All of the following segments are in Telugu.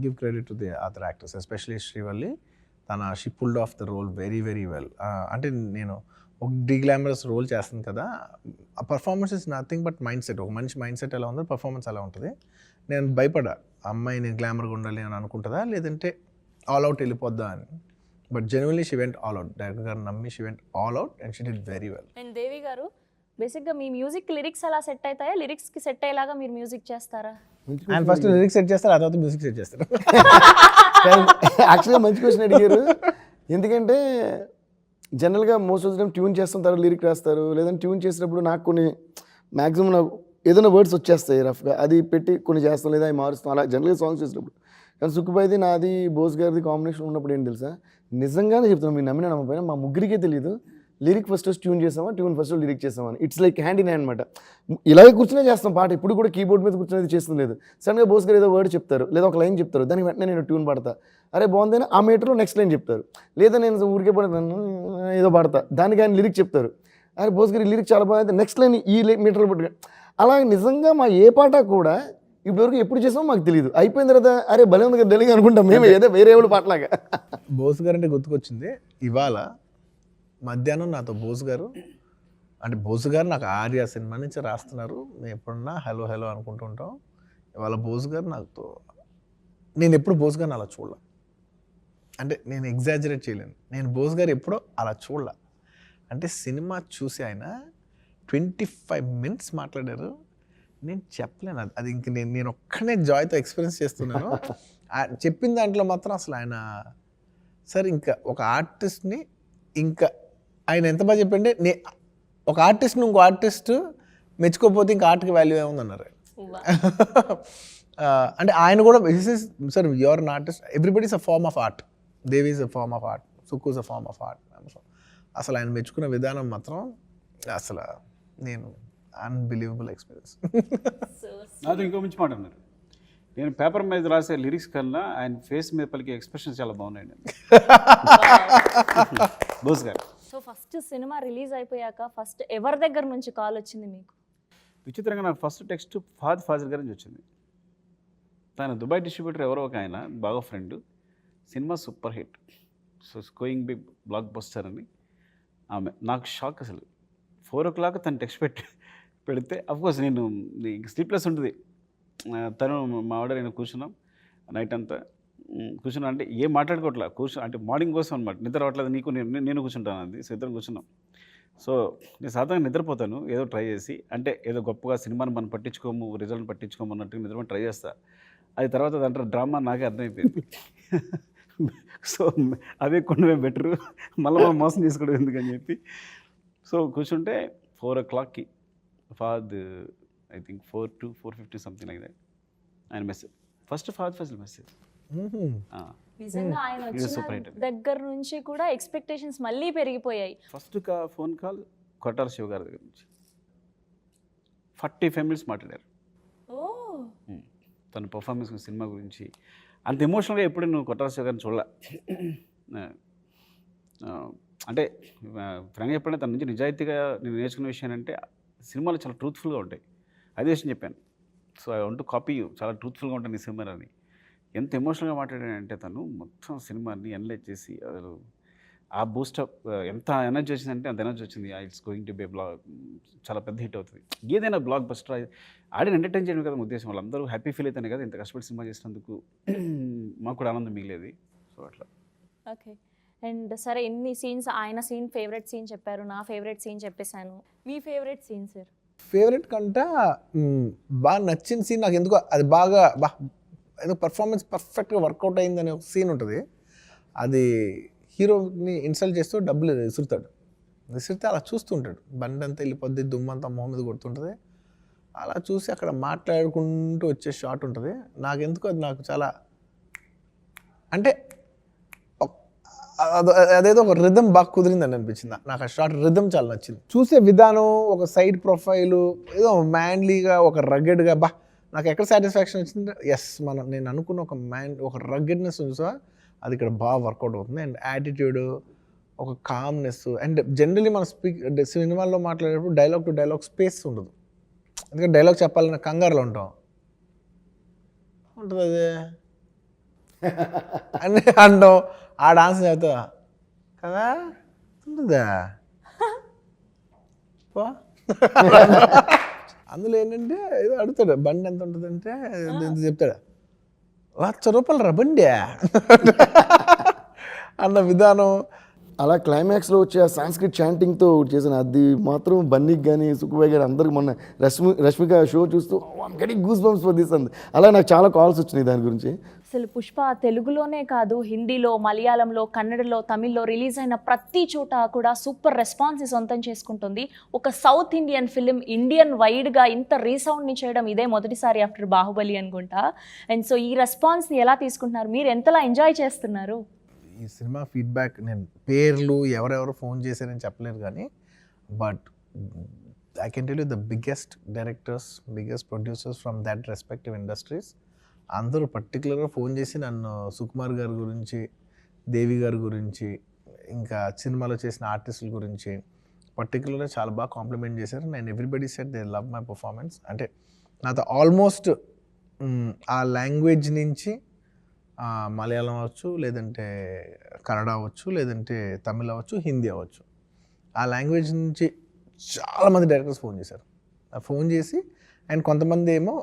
Give credit to the other actors, especially Srivalli. She pulled off the role very very well. అంటే నేను ఒక డిగ్లామరస్ రోల్ చేస్తాను కదా, ఆ performance is nothing but mindset. ఒక మనిషి మైండ్ సెట్ ఎలా ఉందో పర్ఫార్మెన్స్ అలా ఉంటుంది. నేను భయపడా, అమ్మాయి నేను గ్లామర్గా ఉండాలి అని అనుకుంటుందా లేదంటే ఆల్ అవుట్ వెళ్ళిపోద్దా అని. But genuinely she went all out. Director గారు నమ్మి she went all out and she did very well. And Devi గారు, బేసిక్గా మీ మ్యూజిక్ లిరిక్స్ అలా సెట్ అవుతాయా? లిరిక్స్కి సెట్ అయ్యేలాగా మీరు మ్యూజిక్ చేస్తారా? ఆయన ఫస్ట్ లిరిక్స్ సెట్ చేస్తారు, ఆ తర్వాత మ్యూజిక్ సెట్ చేస్తారు. యాక్చువల్గా మంచి క్వశ్చన్ అడిగారు. ఎందుకంటే జనరల్గా most of the time tune చేస్తుంటారు, లిరిక్ రాస్తారు. లేదంటే ట్యూన్ చేసినప్పుడు నాకు కొన్ని మ్యాక్సిమం నాకు ఏదైనా వర్డ్స్ వచ్చేస్తాయి రఫ్గా, అది పెట్టి కొన్ని చేస్తాం లేదా అవి మారుస్తాం, అలా జనరల్గా సాంగ్స్ చేసినప్పుడు. కానీ సుక్కుబాయిది నాది బోస్ గారిది కాంబినేషన్ ఉన్నప్పుడు ఏంటి తెలుసా, నిజంగానే చెప్తున్నాను, మీరు నమ్మిన నమ్మకపోయినా మా ముగ్గురికే తెలియదు లిరిక్ ఫస్ట్ ట్యూన్ చేసామా, ట్యూన్ ఫస్ట్ లిరిక్ చేసామని. It's like hand in hand అనమాట. ఇలాగే కూర్చునే చేస్తాం పాట, ఇప్పుడు కూడా కీబోర్డ్ మీద కూర్చునేది చేస్తుంది లేదు. సడన్గా బోస్ గారు ఏదో వర్డ్ చెప్తారు లేదా ఒక లైన్ చెప్తారు, దానికి వెంటనే నేను ట్యూన్ పాడతా, అరే బాగుందని ఆ మీటర్లో నెక్స్ట్ లైన్ చెప్తారు. లేదా నేను ఊరికే పడతాను ఏదో పాడతా, దానికి ఆయన లిరిక్ చెప్తారు, అరే బోస్ గారి లిరిక్ చాలా బాగుంది, నెక్స్ట్ లైన్ ఈ మీటర్లో పట్టుకు. అలా నిజంగా మా ఏ పాట కూడా ఇప్పటివరకు ఎప్పుడు చేసామో మాకు తెలియదు. అయిపోయిన తర్వాత అరే భలే ఉంది కదా తెలియదు అనుకుంటాం మేము, ఏదో వేరే వాళ్ళు పాటలాగా. బోస్ గారు అంటే గుర్తుకొచ్చింది, ఇవాళ మధ్యాహ్నం నాతో బోస్ గారు, అంటే బోస్ గారు నాకు ఆర్య సినిమా నుంచి రాస్తున్నారు, మేము ఎప్పుడన్నా హలో హలో అనుకుంటుంటాం. ఇవాళ బోస్ గారు నాతో, నేను ఎప్పుడు బోస్ గారిని అలా చూడలే, అంటే నేను ఎగ్జాజరేట్ చేయలేను, నేను బోస్ గారు ఎప్పుడో అలా చూడలే. అంటే సినిమా చూసి ఆయన 25 minutes మాట్లాడారు, నేను చెప్పలేను అది ఇంక నేను ఒక్కనే జాయ్తో ఎక్స్పీరియన్స్ చేస్తున్నాను. చెప్పిన దాంట్లో మాత్రం అసలు ఆయన సార్ ఇంకా ఒక ఆర్టిస్ట్ని, ఇంకా ఆయన ఎంత బాగా చెప్పండి, ఒక ఆర్టిస్ట్ని ఇంకో ఆర్టిస్ట్ మెచ్చుకోకపోతే ఇంకా ఆర్ట్కి వాల్యూ ఏముందన్నారు. అంటే ఆయన కూడా sir you're an artist, everybody is a form of art, Devi is a form of art, Sukku is a form of art. అసలు ఆయన మెచ్చుకున్న విధానం మాత్రం అసలు నేను అన్బిలీవబుల్ ఎక్స్పీరియన్స్. నాతో ఇంకో మంచి మాట అన్నారు, నేను పేపర్ మీద రాసే లిరిక్స్ కన్నా ఆయన ఫేస్ మీద పలికే ఎక్స్ప్రెషన్స్ చాలా బాగున్నాయండి బోస్ గారు. సో ఫస్ట్ సినిమా రిలీజ్ అయిపోయాక ఫస్ట్ ఎవరి దగ్గర నుంచి కాల్ వచ్చింది మీకు? విచిత్రంగా నాకు ఫస్ట్ టెక్స్ట్ ఫాద్ ఫాజిల్ గారి నుంచి వచ్చింది. తన దుబాయ్ డిస్ట్రిబ్యూటర్ ఎవరో ఒక ఆయన బాగా friend, cinema super hit, so going big blockbuster అని. ఆమె నాకు షాక్ అసలు. 4 o'clock తను టెక్స్ట్ పెడితే అఫ్కోర్స్ నేను స్లీప్లెస్ ఉంటుంది. తను మా ఆవిడ నేను కూర్చున్నాం నైట్ అంతా, కూర్చున్నా అంటే ఏం మాట్లాడుకోవట్లా, అంటే మార్నింగ్ కోసం అనమాట, నిద్ర అవ్వట్లేదు నీకు, నేను కూర్చుంటాను అంది. సో ఇద్దరం కూర్చున్నాం. సో నేను సాధారణంగా నిద్రపోతాను ఏదో ట్రై చేసి, అంటే ఏదో గొప్పగా సినిమాని మనం పట్టించుకోము, రిజల్ట్ పట్టించుకోము అన్నట్టు నిద్రపోయి ట్రై చేస్తా. అది తర్వాత దాంట్లో డ్రామా నాకే అర్థమైపోయింది. సో అవే కొండమే బెటరు, మళ్ళీ మనం మోసం చేసుకోవడం ఎందుకని చెప్పి. సో కూర్చుంటే 4 o'clockకి ఫాద్ I think 4 to 4:50 something like that ఆయన మెసేజ్, ఫస్ట్ ఫాద్ ఫజల్ మెసేజ్. నిజంగా ఆయన వచ్చిన దగ్గర నుంచి కూడా ఎక్స్పెక్టేషన్స్ మళ్ళీ పెరిగిపోయాయి. ఫస్ట్ ఫోన్ కాల్ కొట్టాల శివ గారి దగ్గర నుంచి 45 minutes మాట్లాడారు. తన పర్ఫార్మెన్స్ సినిమా గురించి అంత ఎమోషనల్గా ఎప్పుడు నువ్వు కొట్టాల శివ గారిని చూడలే. అంటే ఫ్రాంక్గా చెప్పండి, తన నుంచి నిజాయితీగా నేను నేర్చుకున్న విషయం అంటే సినిమాలు చాలా ట్రూత్ఫుల్గా ఉంటాయి. అదే విషయం చెప్పాను. So I want to copy you, చాలా ట్రూత్ఫుల్గా ఉంటాను ఈ సినిమాలని. ఎంత ఎమోషనల్గా మాట్లాడానంటే తను మొత్తం సినిమాని అనలైజ్ చేసి, అసలు ఆ బూస్టప్ ఎంత ఎనర్జీ వచ్చిందంటే అంత ఎనర్జీ వచ్చింది. It's going to be blog, చాలా పెద్ద హిట్ అవుతుంది. ఏదైనా బ్లాక్ బస్టర్ ఆడిని ఎంటర్టైన్ చేయడం కదా ఉద్దేశం. వాళ్ళందరూ హ్యాపీ ఫీల్ అవుతానే కదా ఇంత కష్టపడి సినిమా చేసినందుకు మాకు కూడా ఆనందం మిగిలేది. సో అట్లా. ఓకే. అండ్ సరే, ఎన్ని సీన్స్, ఆయన సీన్ ఫేవరెట్ సీన్ చెప్పారు, నా ఫేవరెట్ సీన్ చెప్పేశాను. మీ ఫేవరెట్ సీన్ సార్? ఫేవరెట్ కంటే బాగా నచ్చిన సీన్ నాకు ఎందుకో అది బాగా ఏదో పర్ఫార్మెన్స్ పర్ఫెక్ట్గా వర్కౌట్ అయిందనే ఒక సీన్ ఉంటుంది. అది హీరోని ఇన్సల్ట్ చేస్తూ డబ్బులు విసురుతాడు, విసిరితే అలా చూస్తుంటాడు, బండి అంతా వెళ్ళిపోద్ది, దుమ్మంతా మొహం మీద కొడుతుంటుంది. అలా చూసి అక్కడ మాట్లాడుకుంటూ వచ్చే షాట్ ఉంటుంది. నాకెందుకో అది నాకు చాలా, అంటే అదేదో ఒక రిథమ్ బాగా కుదిరిందని అనిపించింది నాకు. ఆ షార్ట్ రిథమ్ చాలా నచ్చింది. చూసే విధానం, ఒక సైడ్ ప్రొఫైలు, ఏదో మ్యాన్లీగా, ఒక రగ్గెడ్గా, నాకు ఎక్కడ సాటిస్ఫాక్షన్ వచ్చింది, ఎస్ నేను అనుకున్న ఒక రగ్గెడ్నెస్ ఉంది సార్, అది ఇక్కడ బాగా వర్కౌట్ అవుతుంది. అండ్ యాటిట్యూడ్, ఒక కామ్నెస్. అండ్ జనరలీ మనం సినిమాల్లో మాట్లాడేటప్పుడు డైలాగ్ టు డైలాగ్ స్పేస్ ఉండదు, ఎందుకంటే డైలాగ్ చెప్పాలన్న కంగారులో ఉంటుంది. అదే అని అంటాం. ఆ డాన్స్ చెప్తా కదా ఉంటుందా అందులో ఏంటంటే ఏదో అడుగుతాడు బండి ఎంత ఉంటుందంటే ఎంత చెప్తాడు ₹1,00,000 రా బండి అన్న విధానం. అలా క్లైమాక్స్లో వచ్చే ఆ సాంస్క్రిట్ చాంటింగ్తో చేసిన అది మాత్రం బన్నీకి కానీ సుఖబాయ్ గారు అందరికి మొన్న రష్మిక షో చూస్తూ getting goose bumps for this అంది. అలా నాకు చాలా కాల్స్ వచ్చినాయి దాని గురించి. అసలు పుష్ప తెలుగులోనే కాదు, హిందీలో, మలయాళంలో, కన్నడలో, తమిళ్లో రిలీజ్ అయిన ప్రతి చోట కూడా సూపర్ రెస్పాన్స్ సొంతం చేసుకుంటుంది. ఒక సౌత్ ఇండియన్ ఫిలిం ఇండియన్ వైడ్గా ఇంత రీసౌండ్ని చేయడం ఇదే మొదటిసారి ఆఫ్టర్ బాహుబలి అనుకుంటా. అండ్ సో ఈ రెస్పాన్స్ని ఎలా తీసుకుంటున్నారు, మీరు ఎంతలా ఎంజాయ్ చేస్తున్నారు? ఈ సినిమా ఫీడ్బ్యాక్ నేను పేర్లు ఎవరెవరు ఫోన్ చేశారని చెప్పలేరు కానీ but I can tell you the biggest directors, biggest producers from that respective industries అందరూ పర్టికులర్గా ఫోన్ చేసి నన్ను సుకుమార్ గారి గురించి, దేవి గారి గురించి, ఇంకా సినిమాలో చేసిన ఆర్టిస్టుల గురించి పర్టికులర్గా చాలా బాగా కాంప్లిమెంట్ చేశారు. నేను everybody said they love my performance. అంటే నాతో ఆల్మోస్ట్ ఆ లాంగ్వేజ్ నుంచి మలయాళం అవ్వచ్చు, లేదంటే కన్నడ అవ్వచ్చు, లేదంటే తమిళ్ అవ్వచ్చు, హిందీ అవ్వచ్చు, ఆ లాంగ్వేజ్ నుంచి చాలామంది డైరెక్టర్స్ ఫోన్ చేశారు. ఫోన్ చేసి అండ్ కొంతమంది ఏమో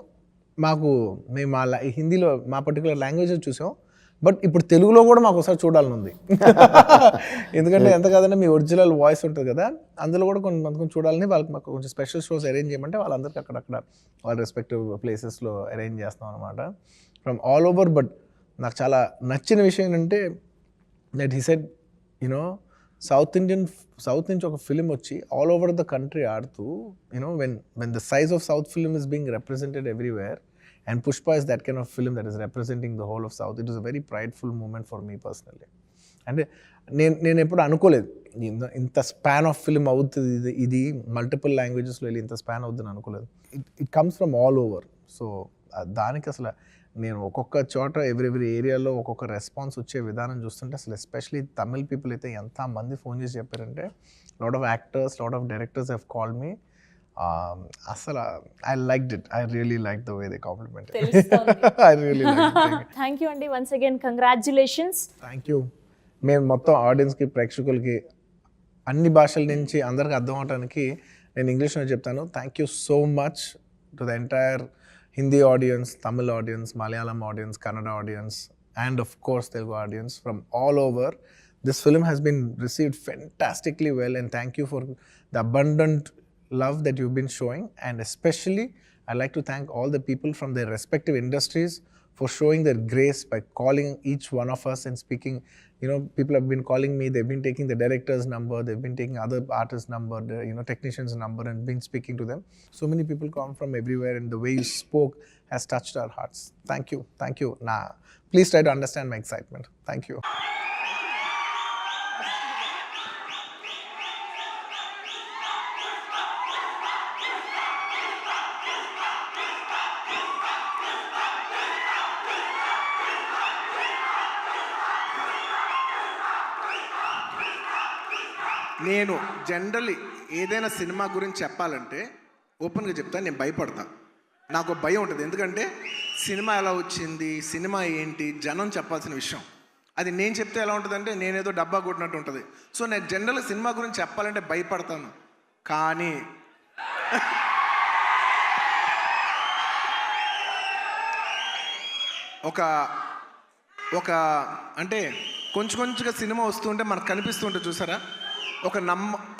మేము మా హిందీలో మా పర్టికులర్ లాంగ్వేజ్ చూసాం బట్ ఇప్పుడు తెలుగులో కూడా మాకు ఒకసారి చూడాలని ఉంది. ఎందుకంటే ఎంత కాదన్నా మీ ఒరిజినల్ వాయిస్ ఉంటుంది కదా, అందులో కూడా కొంచెం చూడాలని వాళ్ళకి మాకు కొంచెం స్పెషల్ షోస్ అరేంజ్ చేయమంటే వాళ్ళందరికీ అక్కడక్కడ వాళ్ళ రెస్పెక్టివ్ ప్లేసెస్లో అరేంజ్ చేస్తాం అనమాట ఫ్రమ్ ఆల్ ఓవర్. బట్ నాకు చాలా నచ్చిన విషయం ఏంటంటే that he said you know south నుంచి ఒక ఫిలిం వచ్చి ఆల్ ఓవర్ ద కంట్రీ ఆడుతూ you know when the size of south film is being represented everywhere and Pushpa is that kind of film that is representing the whole of south. It is a very prideful moment for me personally. అంటే నేను ఎప్పుడు అనుకోలేదు ఇంత స్పాన్ ఆఫ్ ఫిలిం అవుతుంది, ఇది మల్టిపుల్ లాంగ్వేజెస్లో వెళ్ళి ఇంత స్పాన్ అవుతుందని అనుకోలేదు. It comes from all over. So దానికి అసలు నేను ఒక్కొక్క చోట ఎవ్రీ ఏరియాలో ఒక్కొక్క రెస్పాన్స్ వచ్చే విధానం చూస్తుంటే అసలు ఎస్పెషలీ తమిళ్ పీపుల్ అయితే ఎంతమంది ఫోన్ చేసి చెప్పారంటే lot of actors, lot of directors have called me. అసలు I liked it. I really like the way they compliment. I really like it. Thank you అండి, once again congratulations. Thank you. మేము మొత్తం ఆడియన్స్కి, ప్రేక్షకులకి అన్ని భాషల నుంచి అందరికి అర్థం అవడానికి నేను ఇంగ్లీష్లో చెప్తాను. Thank you so much to the entire Hindi audience, Tamil audience, Malayalam audience, Kannada audience, and of course Telugu audience from all over. This film has been received fantastically well, and thank you for the abundant love that you've been showing. And especially I'd like to thank all the people from their respective industries for showing their grace by calling each one of us and speaking. You know, people have been calling me, they've been taking the director's number, they've been taking other artists' number, technicians' number and been speaking to them. So many people come from everywhere and the way you spoke has touched our hearts. Thank you. Thank you. Nah, please try to understand my excitement. Thank you. నేను జనరల్లీ ఏదైనా సినిమా గురించి చెప్పాలంటే ఓపెన్గా చెప్తాను, నేను భయపడతా. నాకు భయం ఉంటుంది. ఎందుకంటే సినిమా ఎలా వచ్చింది, సినిమా ఏంటి, జనం చెప్పాల్సిన విషయం. అది నేను చెప్తే ఎలా ఉంటుందంటే నేనేదో డబ్బా కొట్టినట్టు ఉంటుంది. సో నేను జనరల్గా సినిమా గురించి చెప్పాలంటే భయపడతాను. కానీ ఒక అంటే కొంచెంగా సినిమా వస్తుంటే మనకు కనిపిస్తుంటే చూసారా,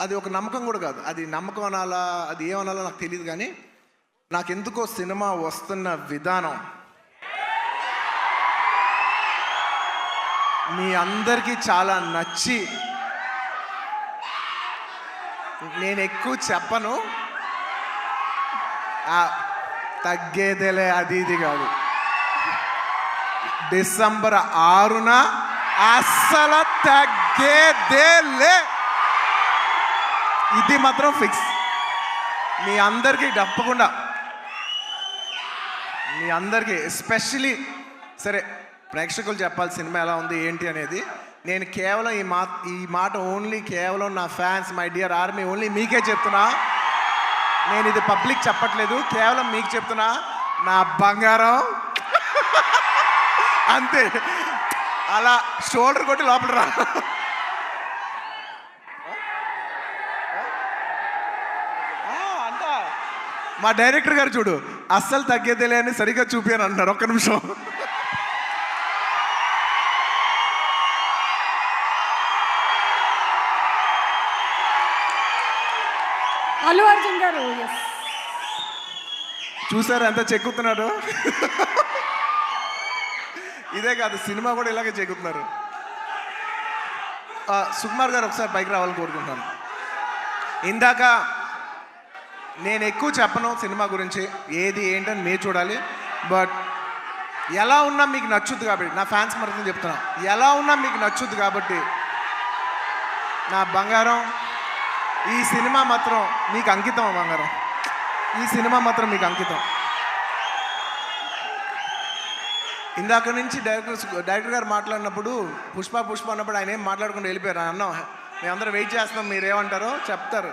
అది ఒక నమ్మకం కూడా కాదు. అది నమ్మకం అనాలా, అది ఏమనాలో నాకు తెలియదు. కానీ నాకెందుకో సినిమా వస్తున్న విధానం మీ అందరికీ చాలా నచ్చి, నేను ఎక్కువ చెప్పను, తగ్గేదేలే అది ఇది కాదు. డిసెంబర్ 6న అస్సలు తగ్గేదేలే, ఇది మాత్రం ఫిక్స్. మీ అందరికీ తప్పకుండా, మీ అందరికీ ఎస్పెషలీ సరే ప్రేక్షకులు చెప్పాలి సినిమా ఎలా ఉంది ఏంటి అనేది. నేను కేవలం ఈ మాట ఓన్లీ కేవలం నా fans, my dear army, only మీకే చెప్తున్నా. నేను ఇది పబ్లిక్ చెప్పట్లేదు, కేవలం మీకు చెప్తున్నా. నా బంగారం అంతే, అలా షోల్డర్ కొట్టి లోపల రా. అంట మా డైరెక్టర్ గారు చూడు, అస్సలు తగ్గేదేలే అని సరిగ్గా చూపాను అంటున్నారు. ఒక్క నిమిషం. అల్లు అర్జున్ గారు, ఎస్. చూసారు ఎంత చెక్కుతున్నాడు. ఇదే కాదు, సినిమా కూడా ఇలాగే చెక్కుతున్నారు. సుకుమార్ గారు ఒకసారి పైకి రావాలని కోరుకుంటున్నాను. ఇందాక నేను ఎక్కువ చెప్పను సినిమా గురించి, ఏది ఏంటని మీరు చూడాలి. బట్ ఎలా ఉన్నా మీకు నచ్చుద్ది కాబట్టి, నా ఫ్యాన్స్ మరొకటి చెప్తున్నా, ఎలా ఉన్నా మీకు నచ్చుద్ది కాబట్టి నా బంగారం, ఈ సినిమా మాత్రం మీకు అంకితం. బంగారం, ఈ సినిమా మాత్రం మీకు అంకితం. ఇందాక నుంచి డైరెక్టర్ గారు మాట్లాడినప్పుడు పుష్ప అన్నప్పుడు ఆయన ఏం మాట్లాడకుండా వెళ్ళిపోయారు. అన్నాం మేమందరం వెయిట్ చేస్తున్నాం, మీరేమంటారో చెప్తారు.